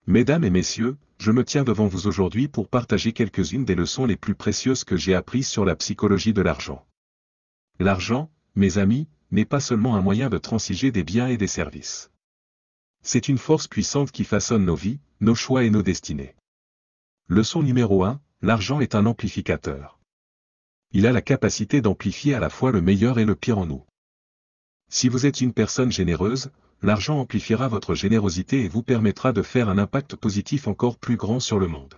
Mesdames et messieurs, je me tiens devant vous aujourd'hui pour partager quelques-unes des leçons les plus précieuses que j'ai apprises sur la psychologie de l'argent. L'argent, mes amis, n'est pas seulement un moyen de transiger des biens et des services. C'est une force puissante qui façonne nos vies, nos choix et nos destinées. Leçon numéro 1, l'argent est un amplificateur. Il a la capacité d'amplifier à la fois le meilleur et le pire en nous. Si vous êtes une personne généreuse, l'argent amplifiera votre générosité et vous permettra de faire un impact positif encore plus grand sur le monde.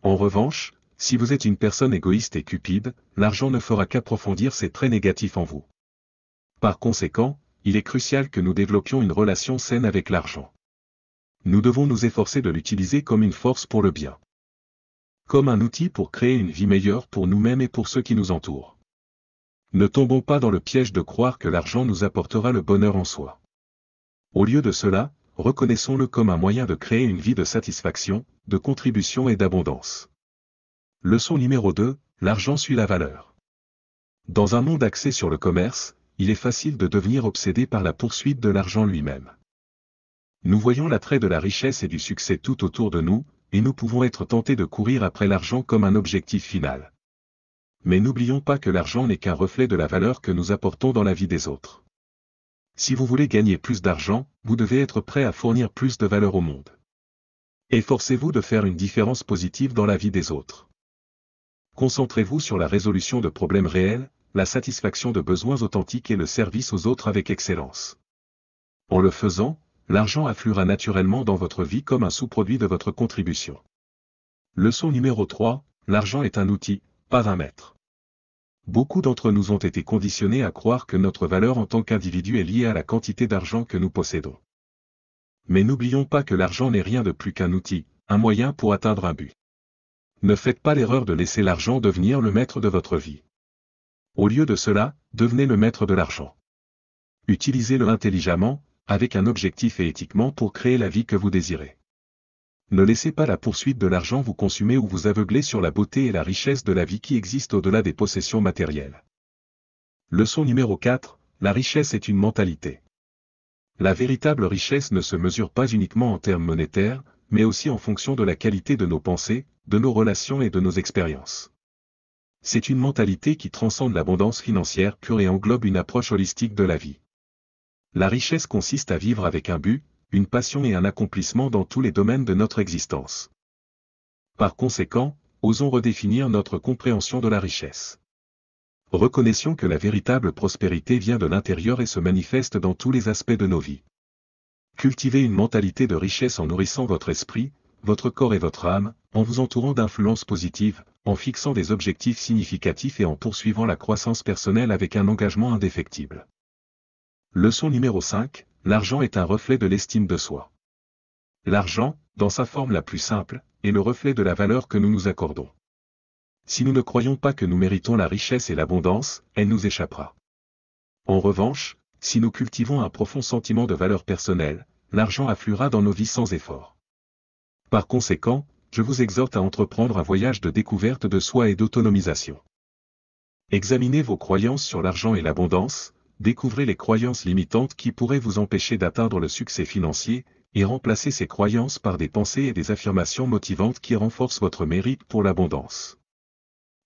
En revanche, si vous êtes une personne égoïste et cupide, l'argent ne fera qu'approfondir ces traits négatifs en vous. Par conséquent, il est crucial que nous développions une relation saine avec l'argent. Nous devons nous efforcer de l'utiliser comme une force pour le bien. Comme un outil pour créer une vie meilleure pour nous-mêmes et pour ceux qui nous entourent. Ne tombons pas dans le piège de croire que l'argent nous apportera le bonheur en soi. Au lieu de cela, reconnaissons-le comme un moyen de créer une vie de satisfaction, de contribution et d'abondance. Leçon numéro 2, l'argent suit la valeur. Dans un monde axé sur le commerce, il est facile de devenir obsédé par la poursuite de l'argent lui-même. Nous voyons l'attrait de la richesse et du succès tout autour de nous, et nous pouvons être tentés de courir après l'argent comme un objectif final. Mais n'oublions pas que l'argent n'est qu'un reflet de la valeur que nous apportons dans la vie des autres. Si vous voulez gagner plus d'argent, vous devez être prêt à fournir plus de valeur au monde. Efforcez-vous de faire une différence positive dans la vie des autres. Concentrez-vous sur la résolution de problèmes réels, la satisfaction de besoins authentiques et le service aux autres avec excellence. En le faisant, l'argent affluera naturellement dans votre vie comme un sous-produit de votre contribution. Leçon numéro 3, l'argent est un outil, pas un maître. Beaucoup d'entre nous ont été conditionnés à croire que notre valeur en tant qu'individu est liée à la quantité d'argent que nous possédons. Mais n'oublions pas que l'argent n'est rien de plus qu'un outil, un moyen pour atteindre un but. Ne faites pas l'erreur de laisser l'argent devenir le maître de votre vie. Au lieu de cela, devenez le maître de l'argent. Utilisez-le intelligemment, avec un objectif et éthiquement pour créer la vie que vous désirez. Ne laissez pas la poursuite de l'argent vous consumer ou vous aveugler sur la beauté et la richesse de la vie qui existe au-delà des possessions matérielles. Leçon numéro 4, la richesse est une mentalité. La véritable richesse ne se mesure pas uniquement en termes monétaires, mais aussi en fonction de la qualité de nos pensées, de nos relations et de nos expériences. C'est une mentalité qui transcende l'abondance financière pure et englobe une approche holistique de la vie. La richesse consiste à vivre avec un but, une passion et un accomplissement dans tous les domaines de notre existence. Par conséquent, osons redéfinir notre compréhension de la richesse. Reconnaissons que la véritable prospérité vient de l'intérieur et se manifeste dans tous les aspects de nos vies. Cultivez une mentalité de richesse en nourrissant votre esprit, votre corps et votre âme, en vous entourant d'influences positives, en fixant des objectifs significatifs et en poursuivant la croissance personnelle avec un engagement indéfectible. Leçon numéro 5, l'argent est un reflet de l'estime de soi. L'argent, dans sa forme la plus simple, est le reflet de la valeur que nous nous accordons. Si nous ne croyons pas que nous méritons la richesse et l'abondance, elle nous échappera. En revanche, si nous cultivons un profond sentiment de valeur personnelle, l'argent affluera dans nos vies sans effort. Par conséquent, je vous exhorte à entreprendre un voyage de découverte de soi et d'autonomisation. Examinez vos croyances sur l'argent et l'abondance, découvrez les croyances limitantes qui pourraient vous empêcher d'atteindre le succès financier, et remplacez ces croyances par des pensées et des affirmations motivantes qui renforcent votre mérite pour l'abondance.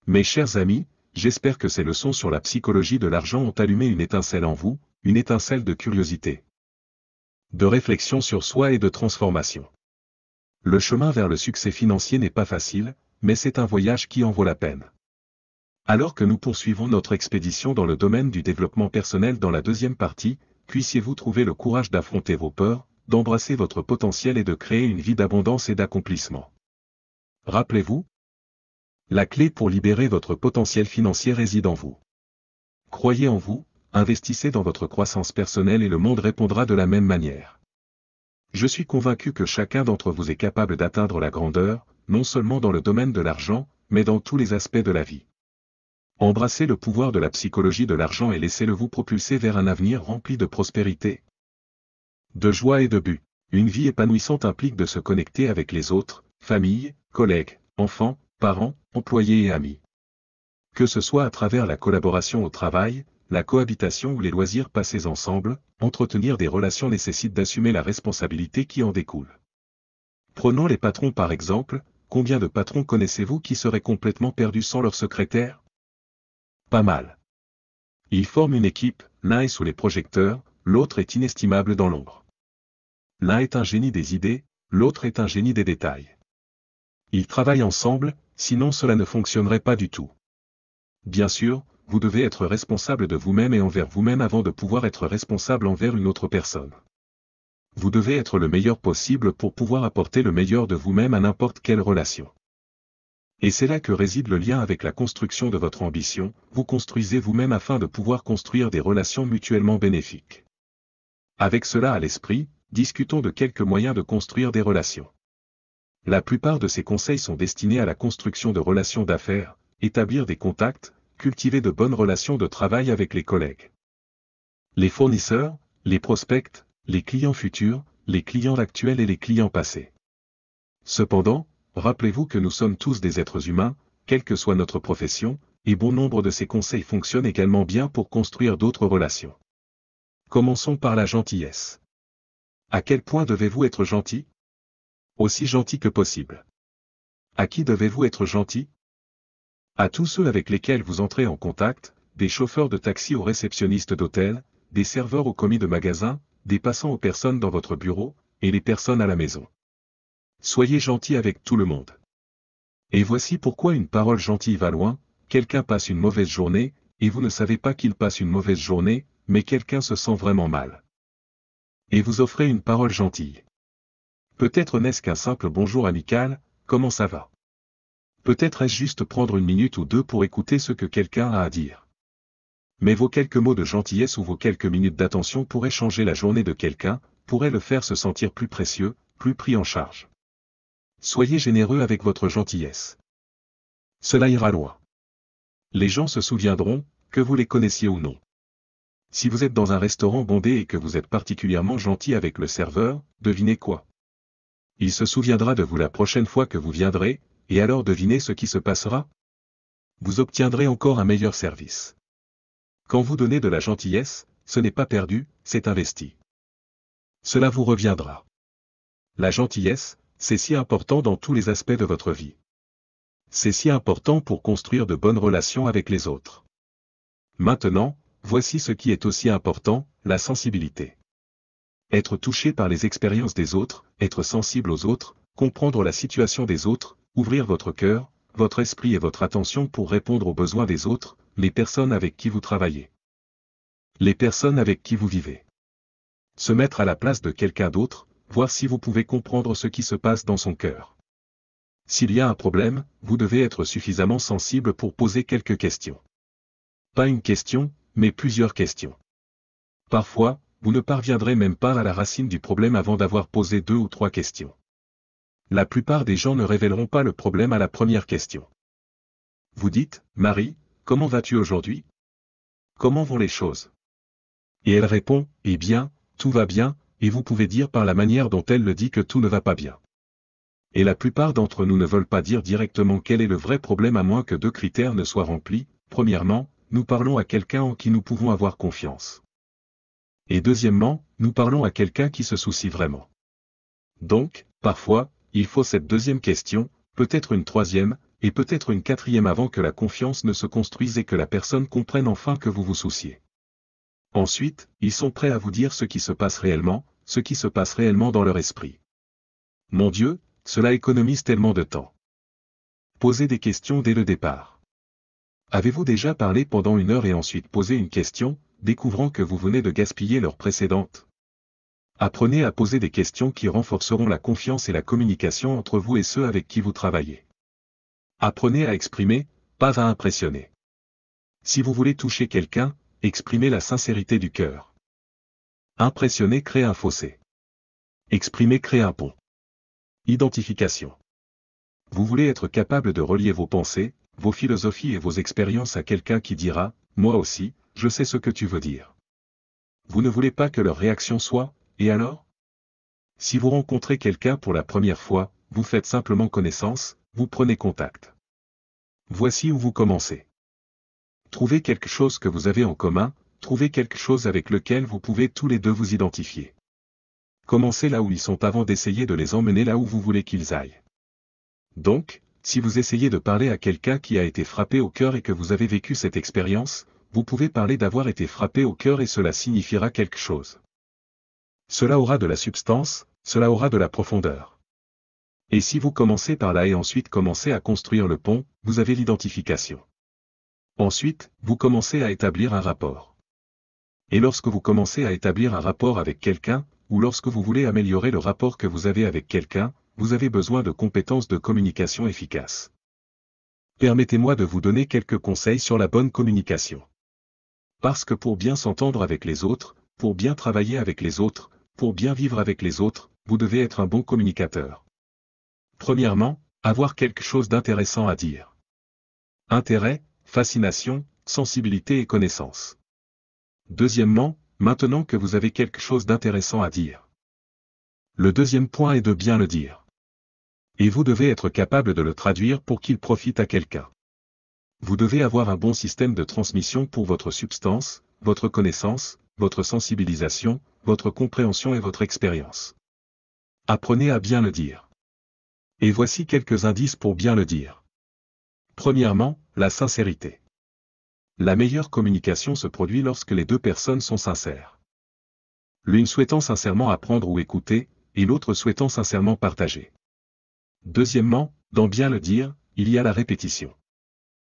Mes chers amis, j'espère que ces leçons sur la psychologie de l'argent ont allumé une étincelle en vous, une étincelle de curiosité, de réflexion sur soi et de transformation. Le chemin vers le succès financier n'est pas facile, mais c'est un voyage qui en vaut la peine. Alors que nous poursuivons notre expédition dans le domaine du développement personnel dans la deuxième partie, puissiez-vous trouver le courage d'affronter vos peurs, d'embrasser votre potentiel et de créer une vie d'abondance et d'accomplissement. Rappelez-vous, la clé pour libérer votre potentiel financier réside en vous. Croyez en vous, investissez dans votre croissance personnelle et le monde répondra de la même manière. Je suis convaincu que chacun d'entre vous est capable d'atteindre la grandeur, non seulement dans le domaine de l'argent, mais dans tous les aspects de la vie. Embrassez le pouvoir de la psychologie de l'argent et laissez-le vous propulser vers un avenir rempli de prospérité, de joie et de but. Une vie épanouissante implique de se connecter avec les autres, famille, collègues, enfants, parents, employés et amis. Que ce soit à travers la collaboration au travail, la cohabitation ou les loisirs passés ensemble, entretenir des relations nécessite d'assumer la responsabilité qui en découle. Prenons les patrons par exemple, combien de patrons connaissez-vous qui seraient complètement perdus sans leur secrétaire? Pas mal. Ils forment une équipe, l'un est sous les projecteurs, l'autre est inestimable dans l'ombre. L'un est un génie des idées, l'autre est un génie des détails. Ils travaillent ensemble, sinon cela ne fonctionnerait pas du tout. Bien sûr, vous devez être responsable de vous-même et envers vous-même avant de pouvoir être responsable envers une autre personne. Vous devez être le meilleur possible pour pouvoir apporter le meilleur de vous-même à n'importe quelle relation. Et c'est là que réside le lien avec la construction de votre ambition, vous construisez vous-même afin de pouvoir construire des relations mutuellement bénéfiques. Avec cela à l'esprit, discutons de quelques moyens de construire des relations. La plupart de ces conseils sont destinés à la construction de relations d'affaires, établir des contacts, cultiver de bonnes relations de travail avec les collègues, les fournisseurs, les prospects, les clients futurs, les clients actuels et les clients passés. Cependant, rappelez-vous que nous sommes tous des êtres humains, quelle que soit notre profession, et bon nombre de ces conseils fonctionnent également bien pour construire d'autres relations. Commençons par la gentillesse. À quel point devez-vous être gentil? Aussi gentil que possible. À qui devez-vous être gentil? À tous ceux avec lesquels vous entrez en contact, des chauffeurs de taxi aux réceptionnistes d'hôtel, des serveurs aux commis de magasin, des passants aux personnes dans votre bureau, et les personnes à la maison. Soyez gentil avec tout le monde. Et voici pourquoi une parole gentille va loin, quelqu'un passe une mauvaise journée, et vous ne savez pas qu'il passe une mauvaise journée, mais quelqu'un se sent vraiment mal. Et vous offrez une parole gentille. Peut-être n'est-ce qu'un simple bonjour amical, comment ça va? Peut-être est-ce juste prendre une minute ou deux pour écouter ce que quelqu'un a à dire. Mais vos quelques mots de gentillesse ou vos quelques minutes d'attention pourraient changer la journée de quelqu'un, pourraient le faire se sentir plus précieux, plus pris en charge. Soyez généreux avec votre gentillesse. Cela ira loin. Les gens se souviendront, que vous les connaissiez ou non. Si vous êtes dans un restaurant bondé et que vous êtes particulièrement gentil avec le serveur, devinez quoi? Il se souviendra de vous la prochaine fois que vous viendrez, et alors devinez ce qui se passera? Vous obtiendrez encore un meilleur service. Quand vous donnez de la gentillesse, ce n'est pas perdu, c'est investi. Cela vous reviendra. La gentillesse, c'est si important dans tous les aspects de votre vie. C'est si important pour construire de bonnes relations avec les autres. Maintenant, voici ce qui est aussi important, la sensibilité. Être touché par les expériences des autres, être sensible aux autres, comprendre la situation des autres, ouvrir votre cœur, votre esprit et votre attention pour répondre aux besoins des autres, les personnes avec qui vous travaillez. Les personnes avec qui vous vivez. Se mettre à la place de quelqu'un d'autre, voir si vous pouvez comprendre ce qui se passe dans son cœur. S'il y a un problème, vous devez être suffisamment sensible pour poser quelques questions. Pas une question, mais plusieurs questions. Parfois, vous ne parviendrez même pas à la racine du problème avant d'avoir posé 2 ou 3 questions. La plupart des gens ne révéleront pas le problème à la première question. Vous dites, Marie, comment vas-tu aujourd'hui? Comment vont les choses? Et elle répond, eh bien, tout va bien, et vous pouvez dire par la manière dont elle le dit que tout ne va pas bien. Et la plupart d'entre nous ne veulent pas dire directement quel est le vrai problème à moins que 2 critères ne soient remplis. Premièrement, nous parlons à quelqu'un en qui nous pouvons avoir confiance. Et deuxièmement, nous parlons à quelqu'un qui se soucie vraiment. Donc, parfois, il faut cette deuxième question, peut-être une troisième, et peut-être une quatrième avant que la confiance ne se construise et que la personne comprenne enfin que vous vous souciez. Ensuite, ils sont prêts à vous dire ce qui se passe réellement dans leur esprit. Mon Dieu, cela économise tellement de temps. Posez des questions dès le départ. Avez-vous déjà parlé pendant 1 heure et ensuite posé une question, découvrant que vous venez de gaspiller l'heure précédente? Apprenez à poser des questions qui renforceront la confiance et la communication entre vous et ceux avec qui vous travaillez. Apprenez à exprimer, pas à impressionner. Si vous voulez toucher quelqu'un, exprimez la sincérité du cœur. Impressionner crée un fossé. Exprimer crée un pont. Identification. Vous voulez être capable de relier vos pensées, vos philosophies et vos expériences à quelqu'un qui dira, moi aussi, je sais ce que tu veux dire. Vous ne voulez pas que leur réaction soit, et alors? Si vous rencontrez quelqu'un pour la première fois, vous faites simplement connaissance, vous prenez contact. Voici où vous commencez. Trouvez quelque chose que vous avez en commun, trouvez quelque chose avec lequel vous pouvez tous les deux vous identifier. Commencez là où ils sont avant d'essayer de les emmener là où vous voulez qu'ils aillent. Donc, si vous essayez de parler à quelqu'un qui a été frappé au cœur et que vous avez vécu cette expérience, vous pouvez parler d'avoir été frappé au cœur et cela signifiera quelque chose. Cela aura de la substance, cela aura de la profondeur. Et si vous commencez par là et ensuite commencez à construire le pont, vous avez l'identification. Ensuite, vous commencez à établir un rapport. Et lorsque vous commencez à établir un rapport avec quelqu'un, ou lorsque vous voulez améliorer le rapport que vous avez avec quelqu'un, vous avez besoin de compétences de communication efficaces. Permettez-moi de vous donner quelques conseils sur la bonne communication. Parce que pour bien s'entendre avec les autres, pour bien travailler avec les autres, pour bien vivre avec les autres, vous devez être un bon communicateur. Premièrement, avoir quelque chose d'intéressant à dire. Intérêt, fascination, sensibilité et connaissance. Deuxièmement, maintenant que vous avez quelque chose d'intéressant à dire. Le deuxième point est de bien le dire. Et vous devez être capable de le traduire pour qu'il profite à quelqu'un. Vous devez avoir un bon système de transmission pour votre substance, votre connaissance, votre sensibilisation, votre compréhension et votre expérience. Apprenez à bien le dire. Et voici quelques indices pour bien le dire. Premièrement, la sincérité. La meilleure communication se produit lorsque les deux personnes sont sincères. L'une souhaitant sincèrement apprendre ou écouter, et l'autre souhaitant sincèrement partager. Deuxièmement, dans bien le dire, il y a la répétition.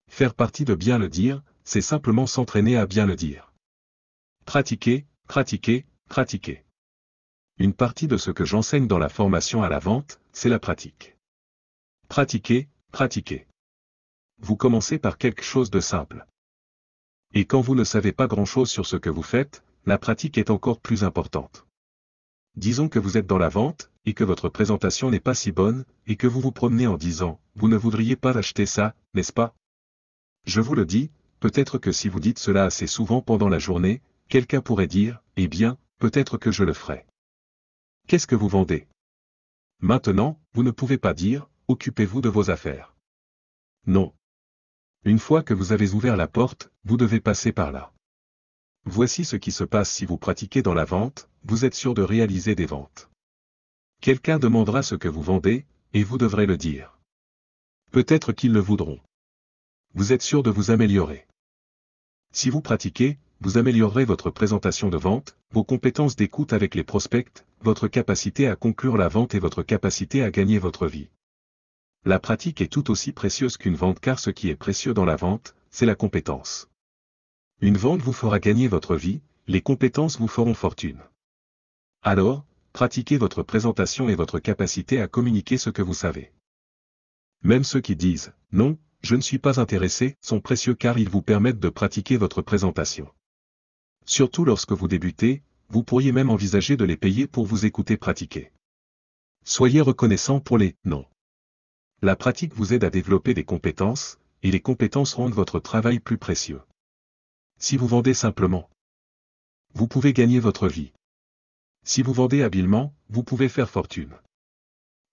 Faire partie de bien le dire, c'est simplement s'entraîner à bien le dire. Pratiquer, pratiquer, pratiquer. Une partie de ce que j'enseigne dans la formation à la vente, c'est la pratique. Pratiquer, pratiquer. Vous commencez par quelque chose de simple. Et quand vous ne savez pas grand-chose sur ce que vous faites, la pratique est encore plus importante. Disons que vous êtes dans la vente, et que votre présentation n'est pas si bonne, et que vous vous promenez en disant, vous ne voudriez pas acheter ça, n'est-ce pas? Je vous le dis, peut-être que si vous dites cela assez souvent pendant la journée, quelqu'un pourrait dire, eh bien, peut-être que je le ferai. Qu'est-ce que vous vendez? Maintenant, vous ne pouvez pas dire, occupez-vous de vos affaires. Non. Une fois que vous avez ouvert la porte, vous devez passer par là. Voici ce qui se passe si vous pratiquez dans la vente, vous êtes sûr de réaliser des ventes. Quelqu'un demandera ce que vous vendez, et vous devrez le dire. Peut-être qu'ils le voudront. Vous êtes sûr de vous améliorer. Si vous pratiquez, vous améliorerez votre présentation de vente, vos compétences d'écoute avec les prospects, votre capacité à conclure la vente et votre capacité à gagner votre vie. La pratique est tout aussi précieuse qu'une vente car ce qui est précieux dans la vente, c'est la compétence. Une vente vous fera gagner votre vie, les compétences vous feront fortune. Alors, pratiquez votre présentation et votre capacité à communiquer ce que vous savez. Même ceux qui disent « Non, je ne suis pas intéressé » sont précieux car ils vous permettent de pratiquer votre présentation. Surtout lorsque vous débutez, vous pourriez même envisager de les payer pour vous écouter pratiquer. Soyez reconnaissant pour les « non ». La pratique vous aide à développer des compétences, et les compétences rendent votre travail plus précieux. Si vous vendez simplement, vous pouvez gagner votre vie. Si vous vendez habilement, vous pouvez faire fortune.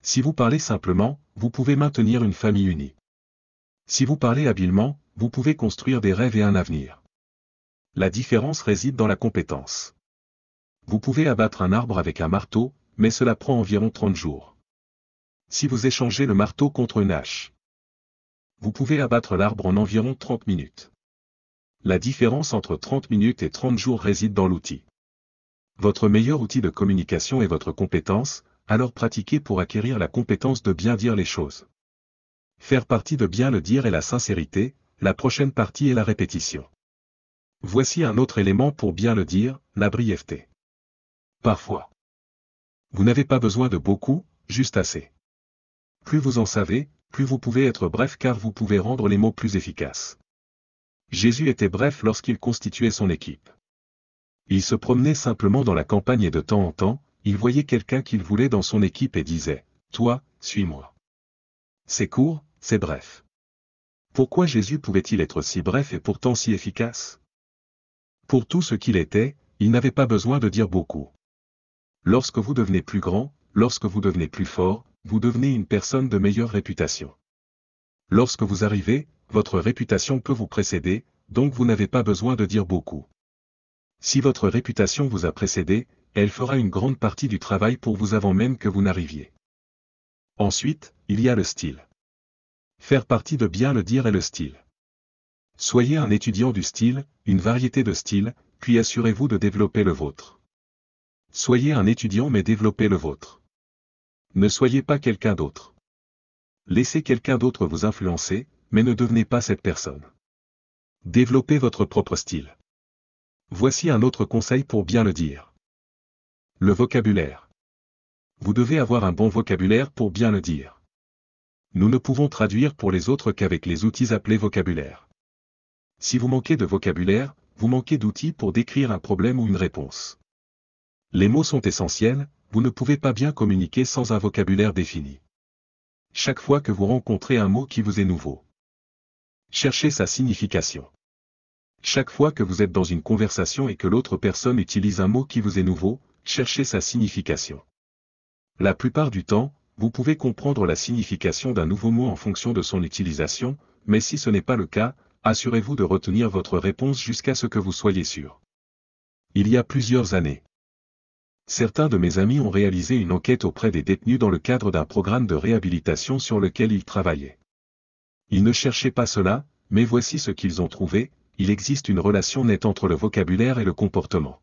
Si vous parlez simplement, vous pouvez maintenir une famille unie. Si vous parlez habilement, vous pouvez construire des rêves et un avenir. La différence réside dans la compétence. Vous pouvez abattre un arbre avec un marteau, mais cela prend environ 30 jours. Si vous échangez le marteau contre une hache, vous pouvez abattre l'arbre en environ 30 minutes. La différence entre 30 minutes et 30 jours réside dans l'outil. Votre meilleur outil de communication est votre compétence, alors pratiquez pour acquérir la compétence de bien dire les choses. Faire partie de bien le dire est la sincérité, la prochaine partie est la répétition. Voici un autre élément pour bien le dire, la brièveté. Parfois, vous n'avez pas besoin de beaucoup, juste assez. Plus vous en savez, plus vous pouvez être bref car vous pouvez rendre les mots plus efficaces. Jésus était bref lorsqu'il constituait son équipe. Il se promenait simplement dans la campagne et de temps en temps, il voyait quelqu'un qu'il voulait dans son équipe et disait, « Toi, suis-moi ». C'est court, c'est bref. Pourquoi Jésus pouvait-il être si bref et pourtant si efficace? Pour tout ce qu'il était, il n'avait pas besoin de dire beaucoup. Lorsque vous devenez plus grand, lorsque vous devenez plus fort, vous devenez une personne de meilleure réputation. Lorsque vous arrivez, votre réputation peut vous précéder, donc vous n'avez pas besoin de dire beaucoup. Si votre réputation vous a précédé, elle fera une grande partie du travail pour vous avant même que vous n'arriviez. Ensuite, il y a le style. Faire partie de bien le dire est le style. Soyez un étudiant du style, une variété de styles, puis assurez-vous de développer le vôtre. Soyez un étudiant mais développez le vôtre. Ne soyez pas quelqu'un d'autre. Laissez quelqu'un d'autre vous influencer, mais ne devenez pas cette personne. Développez votre propre style. Voici un autre conseil pour bien le dire. Le vocabulaire. Vous devez avoir un bon vocabulaire pour bien le dire. Nous ne pouvons traduire pour les autres qu'avec les outils appelés vocabulaire. Si vous manquez de vocabulaire, vous manquez d'outils pour décrire un problème ou une réponse. Les mots sont essentiels, vous ne pouvez pas bien communiquer sans un vocabulaire défini. Chaque fois que vous rencontrez un mot qui vous est nouveau, cherchez sa signification. Chaque fois que vous êtes dans une conversation et que l'autre personne utilise un mot qui vous est nouveau, cherchez sa signification. La plupart du temps, vous pouvez comprendre la signification d'un nouveau mot en fonction de son utilisation, mais si ce n'est pas le cas, assurez-vous de retenir votre réponse jusqu'à ce que vous soyez sûr. Il y a plusieurs années, certains de mes amis ont réalisé une enquête auprès des détenus dans le cadre d'un programme de réhabilitation sur lequel ils travaillaient. Ils ne cherchaient pas cela, mais voici ce qu'ils ont trouvé: il existe une relation nette entre le vocabulaire et le comportement.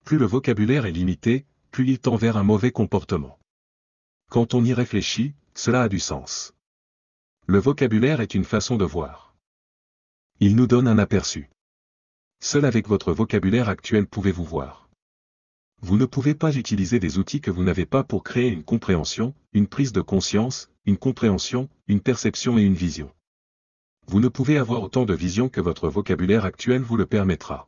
Plus le vocabulaire est limité, plus il tend vers un mauvais comportement. Quand on y réfléchit, cela a du sens. Le vocabulaire est une façon de voir. Il nous donne un aperçu. Seul avec votre vocabulaire actuel pouvez-vous voir. Vous ne pouvez pas utiliser des outils que vous n'avez pas pour créer une compréhension, une prise de conscience, une compréhension, une perception et une vision. Vous ne pouvez avoir autant de vision que votre vocabulaire actuel vous le permettra.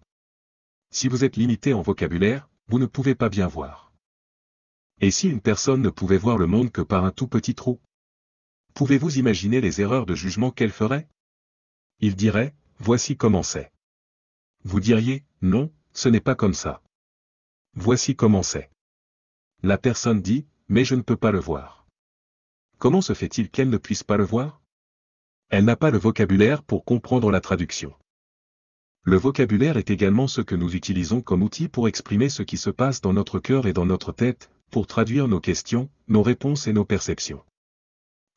Si vous êtes limité en vocabulaire, vous ne pouvez pas bien voir. Et si une personne ne pouvait voir le monde que par un tout petit trou? Pouvez-vous imaginer les erreurs de jugement qu'elle ferait? Il dirait: voici comment c'est. Vous diriez: non, ce n'est pas comme ça. Voici comment c'est. La personne dit: mais je ne peux pas le voir. Comment se fait-il qu'elle ne puisse pas le voir? Elle n'a pas le vocabulaire pour comprendre la traduction. Le vocabulaire est également ce que nous utilisons comme outil pour exprimer ce qui se passe dans notre cœur et dans notre tête, pour traduire nos questions, nos réponses et nos perceptions.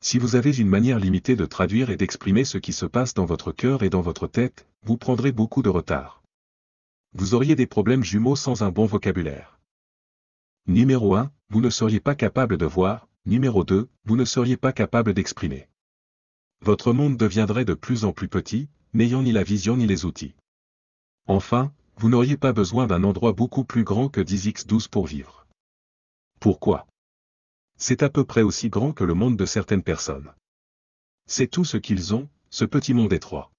Si vous avez une manière limitée de traduire et d'exprimer ce qui se passe dans votre cœur et dans votre tête, vous prendrez beaucoup de retard. Vous auriez des problèmes jumeaux sans un bon vocabulaire. Numéro 1, vous ne seriez pas capable de voir. Numéro 2, vous ne seriez pas capable d'exprimer. Votre monde deviendrait de plus en plus petit, n'ayant ni la vision ni les outils. Enfin, vous n'auriez pas besoin d'un endroit beaucoup plus grand que 10x12 pour vivre. Pourquoi? C'est à peu près aussi grand que le monde de certaines personnes. C'est tout ce qu'ils ont, ce petit monde étroit.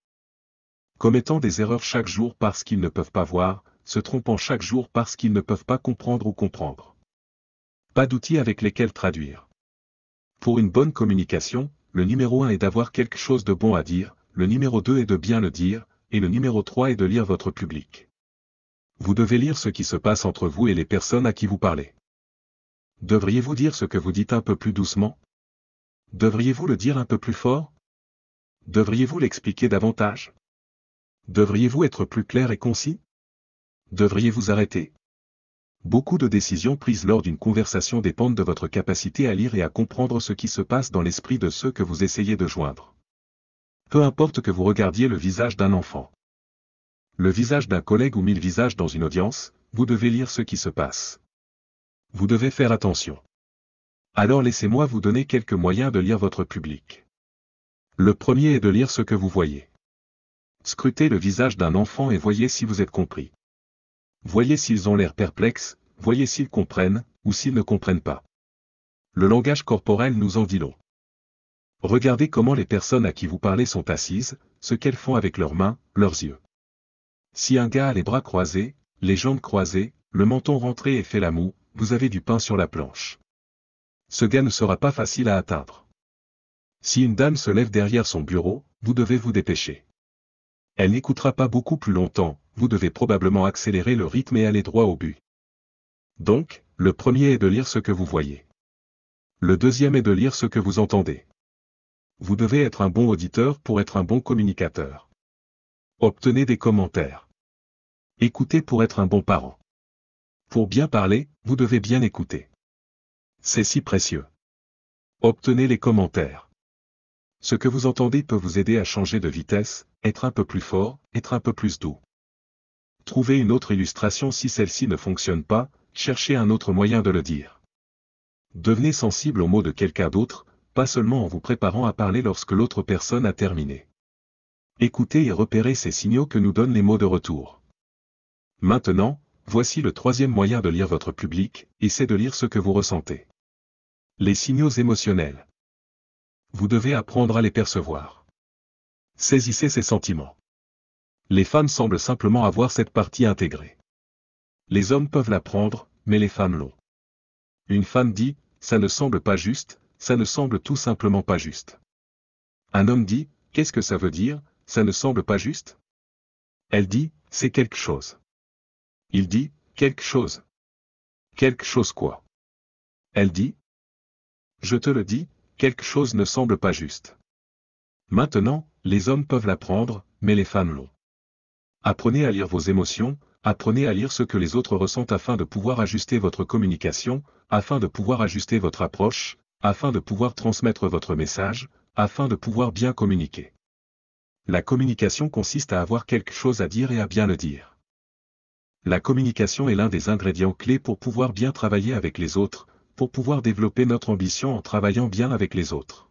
Commettant des erreurs chaque jour parce qu'ils ne peuvent pas voir, se trompant chaque jour parce qu'ils ne peuvent pas comprendre ou comprendre. Pas d'outils avec lesquels traduire. Pour une bonne communication, le numéro 1 est d'avoir quelque chose de bon à dire, le numéro 2 est de bien le dire, et le numéro 3 est de lire votre public. Vous devez lire ce qui se passe entre vous et les personnes à qui vous parlez. Devriez-vous dire ce que vous dites un peu plus doucement? Devriez-vous le dire un peu plus fort? Devriez-vous l'expliquer davantage? Devriez-vous être plus clair et concis? Devriez-vous arrêter? Beaucoup de décisions prises lors d'une conversation dépendent de votre capacité à lire et à comprendre ce qui se passe dans l'esprit de ceux que vous essayez de joindre. Peu importe que vous regardiez le visage d'un enfant, le visage d'un collègue ou 1000 visages dans une audience, vous devez lire ce qui se passe. Vous devez faire attention. Alors laissez-moi vous donner quelques moyens de lire votre public. Le premier est de lire ce que vous voyez. Scrutez le visage d'un enfant et voyez si vous êtes compris. Voyez s'ils ont l'air perplexes, voyez s'ils comprennent, ou s'ils ne comprennent pas. Le langage corporel nous en dit long. Regardez comment les personnes à qui vous parlez sont assises, ce qu'elles font avec leurs mains, leurs yeux. Si un gars a les bras croisés, les jambes croisées, le menton rentré et fait la moue, vous avez du pain sur la planche. Ce gars ne sera pas facile à atteindre. Si une dame se lève derrière son bureau, vous devez vous dépêcher. Elle n'écoutera pas beaucoup plus longtemps, vous devez probablement accélérer le rythme et aller droit au but. Donc, le premier est de lire ce que vous voyez. Le deuxième est de lire ce que vous entendez. Vous devez être un bon auditeur pour être un bon communicateur. Obtenez des commentaires. Écoutez pour être un bon parent. Pour bien parler, vous devez bien écouter. C'est si précieux. Obtenez les commentaires. Ce que vous entendez peut vous aider à changer de vitesse, être un peu plus fort, être un peu plus doux. Trouvez une autre illustration si celle-ci ne fonctionne pas, cherchez un autre moyen de le dire. Devenez sensible aux mots de quelqu'un d'autre, pas seulement en vous préparant à parler lorsque l'autre personne a terminé. Écoutez et repérez ces signaux que nous donnent les mots de retour. Maintenant, voici le troisième moyen de lire votre public, et c'est de lire ce que vous ressentez. Les signaux émotionnels. Vous devez apprendre à les percevoir. Saisissez ces sentiments. Les femmes semblent simplement avoir cette partie intégrée. Les hommes peuvent l'apprendre, mais les femmes l'ont. Une femme dit, ça ne semble pas juste, ça ne semble tout simplement pas juste. Un homme dit, qu'est-ce que ça veut dire, ça ne semble pas juste? Elle dit, c'est quelque chose. Il dit, quelque chose. Quelque chose quoi? Elle dit, je te le dis, quelque chose ne semble pas juste. Maintenant, les hommes peuvent l'apprendre, mais les femmes l'ont. Apprenez à lire vos émotions, apprenez à lire ce que les autres ressentent afin de pouvoir ajuster votre communication, afin de pouvoir ajuster votre approche, afin de pouvoir transmettre votre message, afin de pouvoir bien communiquer. La communication consiste à avoir quelque chose à dire et à bien le dire. La communication est l'un des ingrédients clés pour pouvoir bien travailler avec les autres, pour pouvoir développer notre ambition en travaillant bien avec les autres.